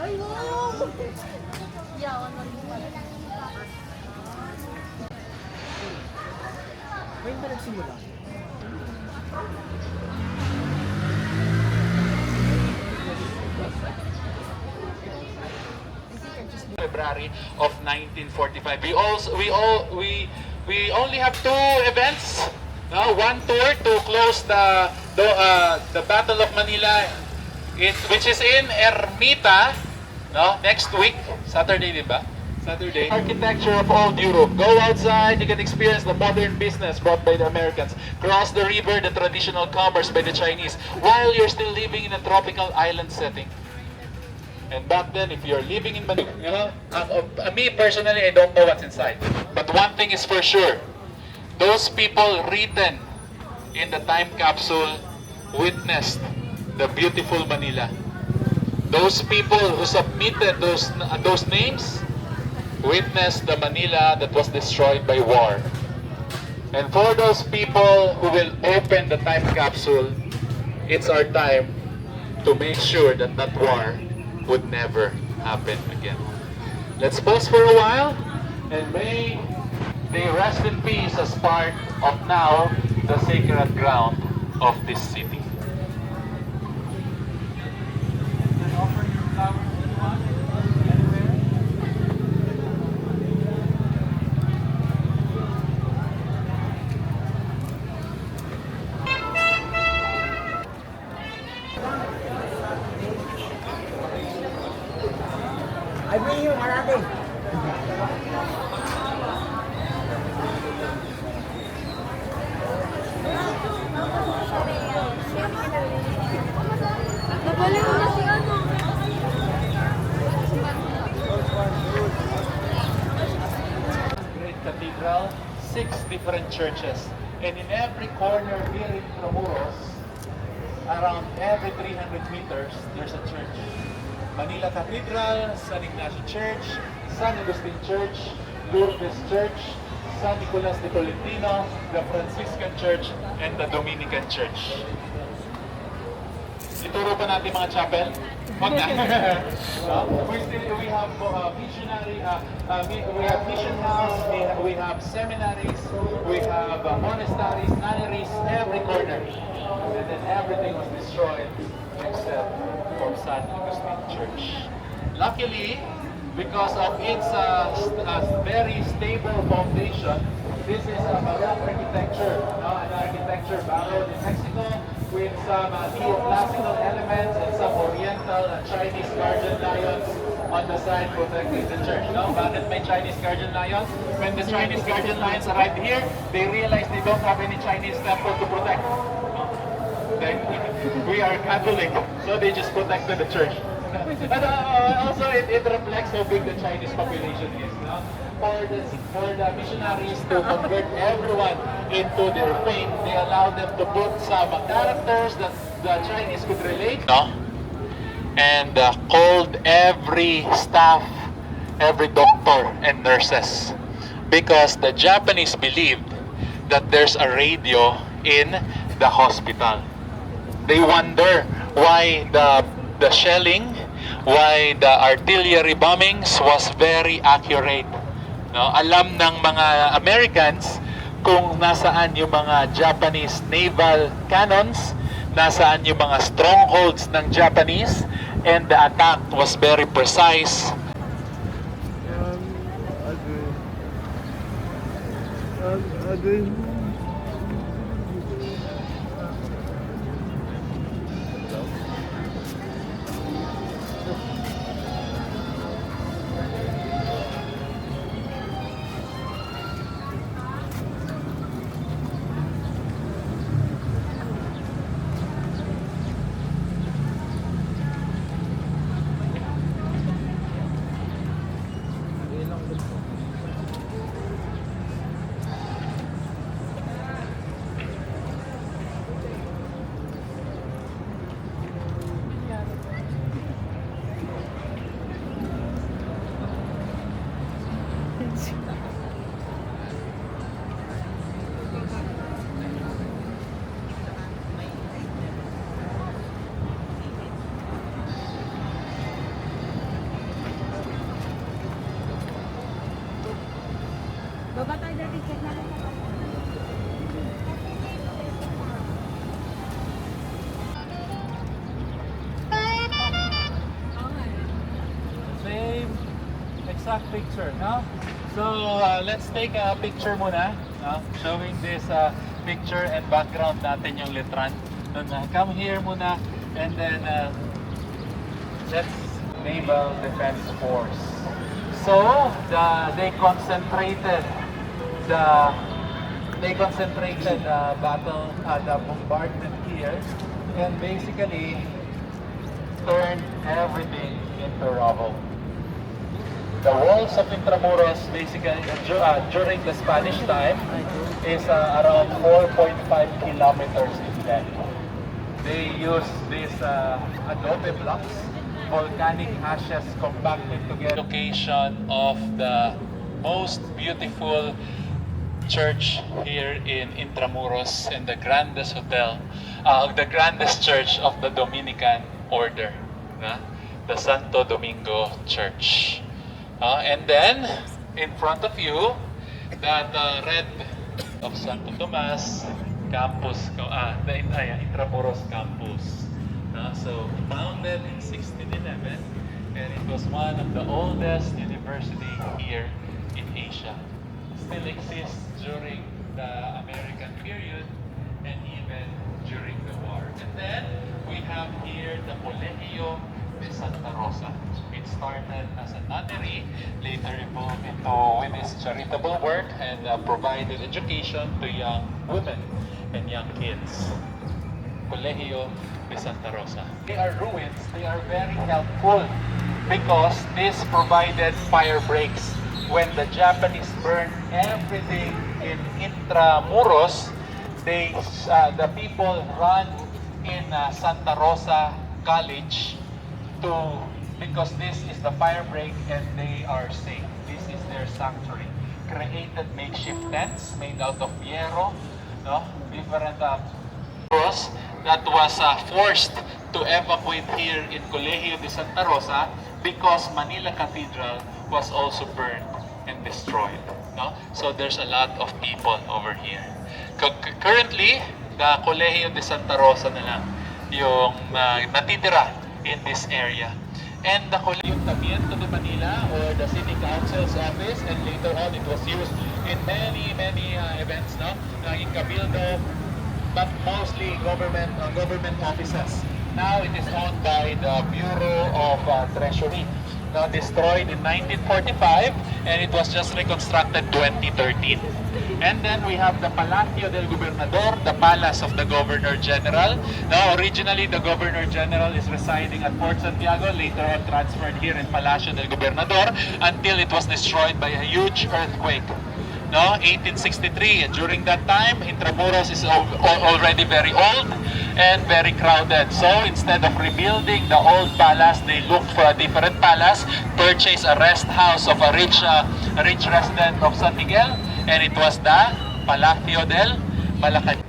Ay, wow! Yawan na rin pala. Ngayon ba nagsimula? February of 1945. We only have two events. One tour to close the Battle of Manila, which is in Ermita, next week, Saturday, di ba? Saturday. Architecture of old Europe. Go outside, you can experience the modern business brought by the Americans. Cross the river, the traditional commerce by the Chinese, while you're still living in a tropical island setting. And back then, if you're living in Manila, me personally, I don't know what's inside. But one thing is for sure, those people written in the time capsule witnessed the beautiful Manila. Those people who submitted those names witnessed the Manila that was destroyed by war. And for those people who will open the time capsule, it's our time to make sure that that war would never happen again. Let's pause for a while, and may they rest in peace as part of now the sacred ground of this city. I bring you Marate. Nabaliw na si ano. Great cathedral, 6 different churches, and in every corner here in Intramuros, around every 300 meters, there's a church. Manila Cathedral, San Ignacio Church, San Agustin Church, Lourdes Church, San Nicolas de Tolentino, the Franciscan Church, and the Dominican Church. Ituro pa natin mga chapel? Wag na. We have missionary, we have mission house, we have seminaries, we have monasteries, nunneries, every corner. And then everything was destroyed except for San Agustin Church. Luckily, because of its very stable foundation, this is a Baroque architecture, an architecture borrowed in Mexico with some neoclassical elements and some Oriental and Chinese guardian lions on the side protecting the church. Bakit may Chinese guardian lions? When the Chinese guardian lions arrived here, they realized they don't have any Chinese temple to protect. We are Catholic, so they just protected the church. But also it reflects how big the Chinese population is. For the missionaries to convert everyone into their faith, they allowed them to put some characters that the Chinese could relate. And called every staff, every doctor and nurses, because the Japanese believed that there's a radio in the hospital. They wonder why the shelling, why the artillery bombings was very accurate. Alam ng mga Americans kung nasaan yung mga Japanese naval cannons, nasaan yung mga strongholds ng Japanese, and the attack was very precise. Same exact picture, no? So let's take a picture muna, no? Showing this picture and background natin yung litran. Come here muna, and then let's Naval Defense Force. So they concentrated the battle, the bombardment here, and basically turned everything into rubble. The walls of Intramuros, basically during the Spanish time, is around 4.5 kilometers in length. They use these adobe blocks, volcanic ashes compacted together. Location of the most beautiful church here in Intramuros, and the grandest hotel, the grandest church of the Dominican order, the Santo Domingo Church. And then, in front of you, that red of Santo Tomas campus, the Intramuros campus. So, founded in 1611, and it was one of the oldest universities here in Asia. Still exists during the American period and even during the war. And then, we have here the Colegio de Santa Rosa. It started as a nunnery, later evolved into with its charitable work, and provided education to young women and young kids. Colegio de Santa Rosa. They are ruins. They are very helpful because this provided fire breaks. When the Japanese burned everything in Intramuros, the people run in Santa Rosa College because this is the fire break and they are safe. This is their sanctuary. Created makeshift tents made out of hierro, different that was forced to evacuate here in Colegio de Santa Rosa because Manila Cathedral was also burned and destroyed. So there's a lot of people over here. Currently, the Colegio de Santa Rosa na lang yung natitira in this area. And the Ayuntamiento de Manila, or the City Council's office, and later on it was used in many events, in Cabildo, but mostly government offices. Now it is owned by the Bureau of Treasury. Destroyed in 1945, and it was just reconstructed 2013. And then we have the Palacio del Gobernador, the palace of the Governor General. Now, originally, the Governor General is residing at Fort Santiago, later on transferred here in Palacio del Gobernador until it was destroyed by a huge earthquake. 1863. And during that time, Intramuros is already very old and very crowded. So instead of rebuilding the old palace, they looked for a different palace, purchased a rest house of a rich resident of San Miguel, and it was the Palacio del Malacan.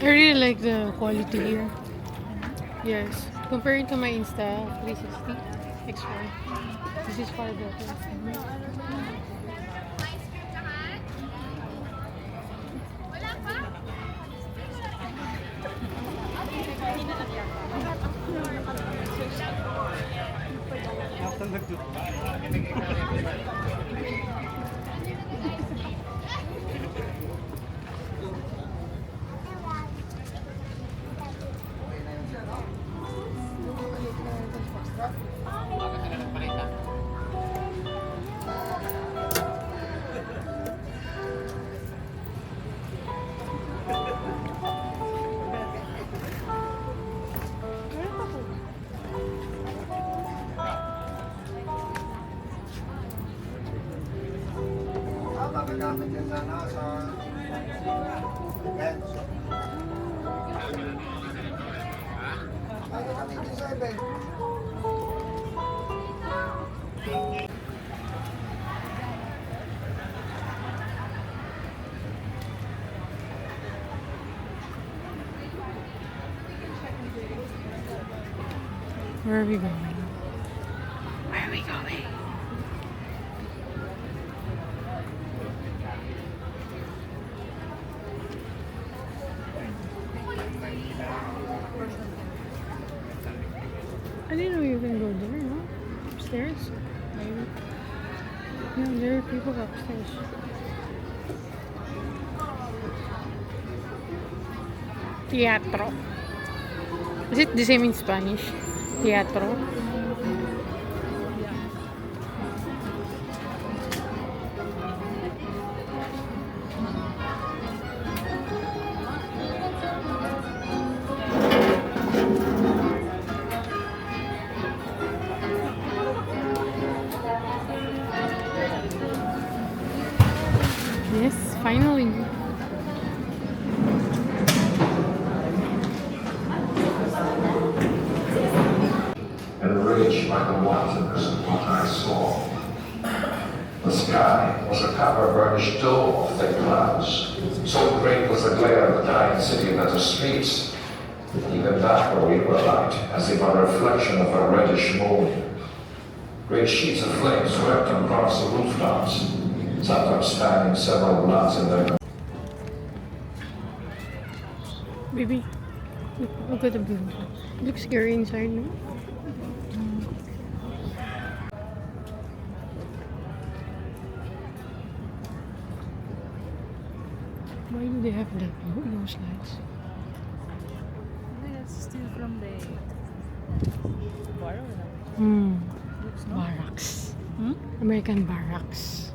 I really like the quality here. Yes, comparing to my Insta 360 X4, this is far better. Magagamit yan sana sa events. Where are we going? Where are we going? I didn't know you can go there, no? Upstairs? Maybe. Yeah, there are people upstairs. Teatro. Is it the same in Spanish? Teatro. Yes, finally. Enraged by the wantonness of what I saw. The sky was a copper-burnished dome of thick clouds. So great was the glare of the dying city that the streets, even darker, were light, as if a reflection of a reddish moon. Great sheets of flame swept across the rooftops, sometimes spanning several blocks in their. Baby, look at the blue. It looks scary inside, no? Why do they have that those lights? That's still from the bar or not? Barracks. American Barracks.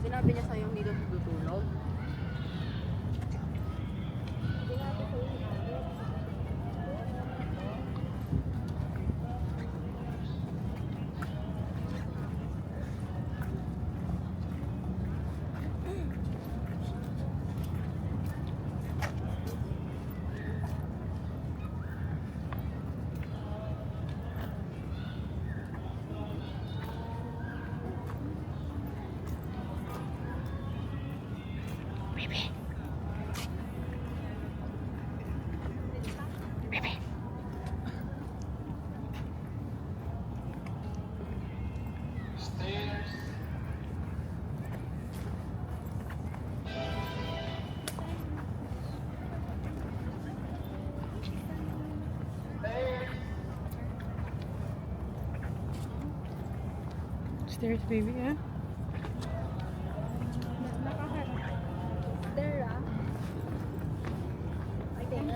Sinabi niya sa'yo hindi daw tutulog? Stairs, baby, yeah? There, I think.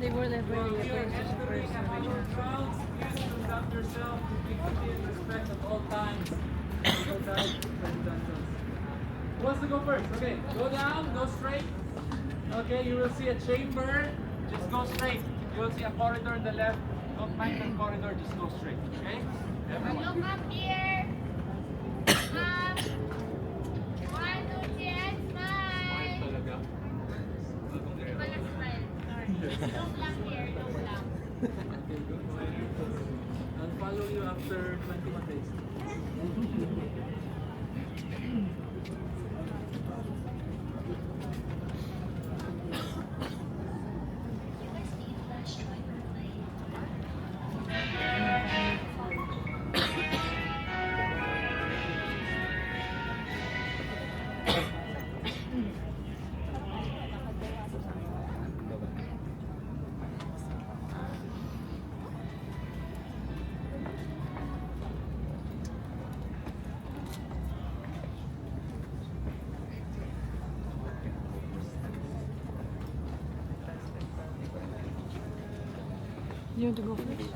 They were liberated. conduct yourself with dignity and respect at all times. So that who wants to go first? Okay, go down, go straight. Okay, you will see a chamber. Just go straight. You will see a corridor on the left. Don't mind the corridor, just go straight. Okay? Everyone. Look up here. One, two, three, and smile. Talaga. Wala smile. Sorry. Look lang here. Look lang. I'll follow you after 21 days. You want to go first?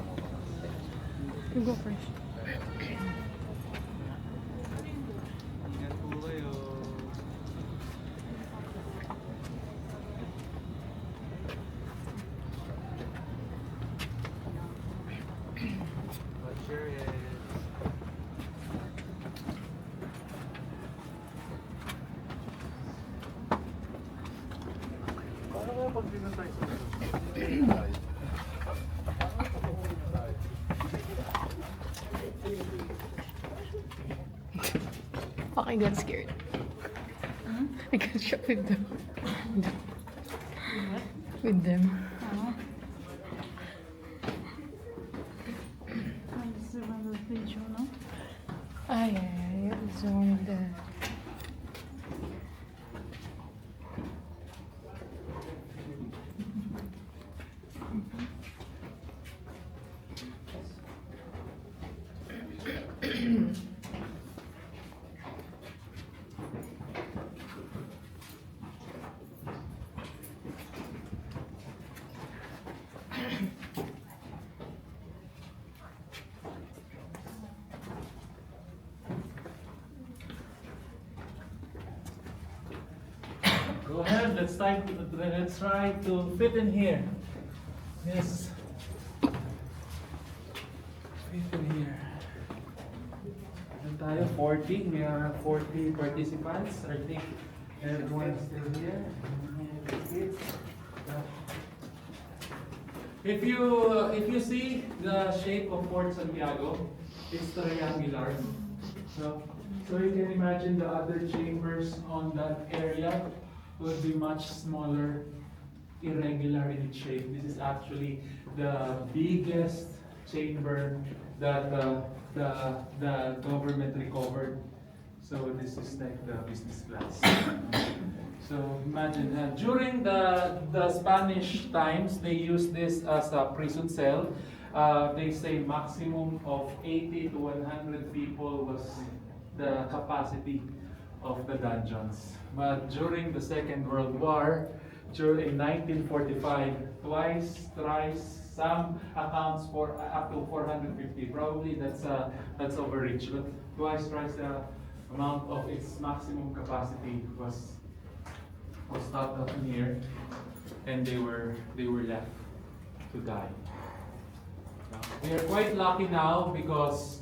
You go first. Ingat po kayo. Watch your head. Paano kaya pag dinatay sa Fuck, I got scared. I got shocked with them. With them. Ay, ay, ay. It's one of the... Go ahead, let's try to fit in here. Yes. Fit in here. Ilan tayo? 40. We are 40 participants. I think everyone's still here. If you see the shape of Fort Santiago, it's triangular. So you can imagine the other chambers on that area would be much smaller, irregular in its shape. This is actually the biggest chamber that the government recovered. So this is like the business class. So imagine, during the Spanish times, they used this as a prison cell. They say maximum of 80 to 100 people was the capacity of the dungeons. But during the Second World War, in 1945, twice, thrice, some accounts for up to 450. Probably that's overreach, but twice, thrice the amount of its maximum capacity was stopped up in here, and they were left to die. We are quite lucky now because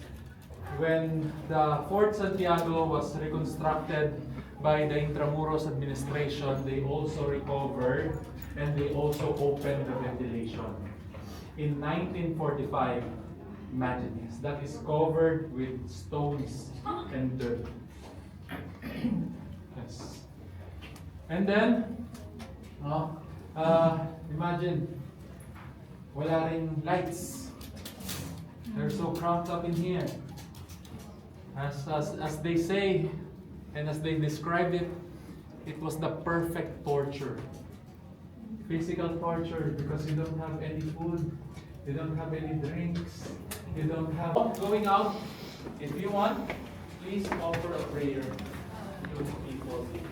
when the Fort Santiago was reconstructed by the Intramuros administration, they also recovered and they also opened the ventilation. In 1945, imagine this, that is covered with stones and dirt. Yes. And then, imagine, wala ring lights. They're so cramped up in here. As they say, and as they described it, it was the perfect torture. Physical torture because you don't have any food, you don't have any drinks, you don't have... Going out, if you want, please offer a prayer to the people here.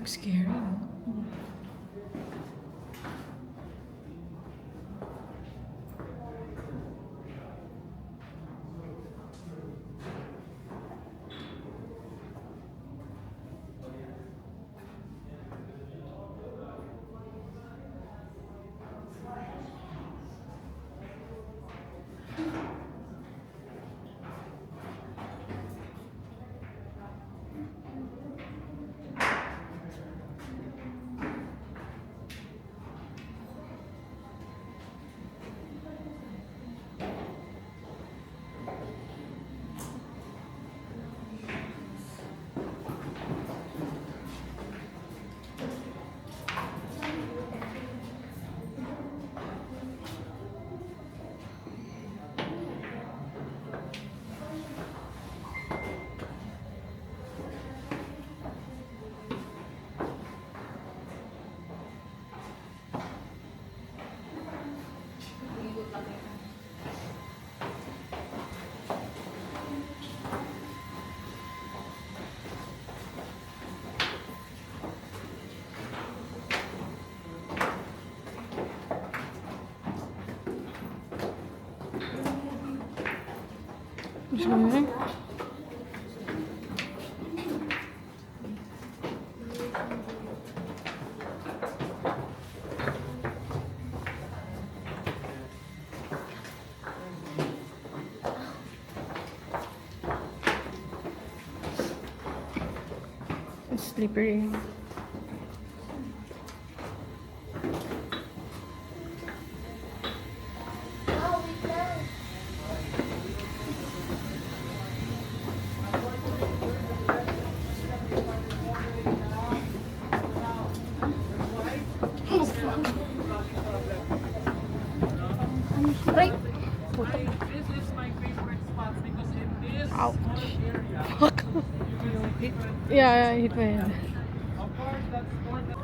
Looks scary, no? Sorry. It's slippery. Right. This is my favorite spot because in this Ouch. area, Fuck. Yeah, I hit my head. of course, that's more than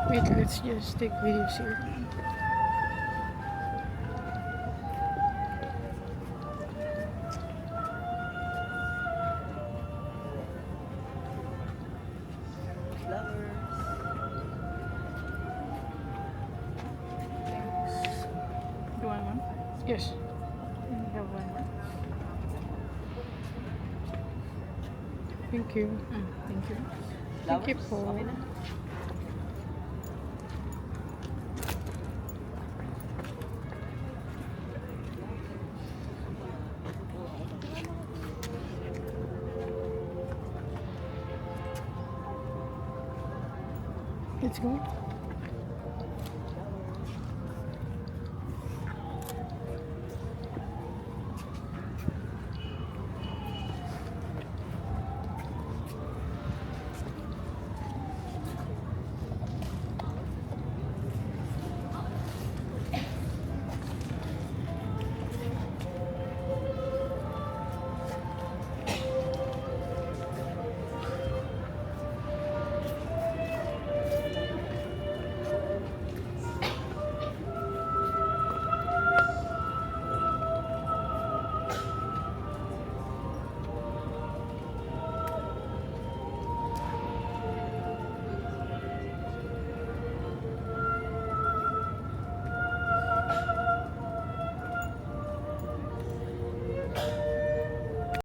Wait, let's just take videos here. You want one? Yes. You have one more. Thank you. Thank you. Thank you po. Okay na. Let's go.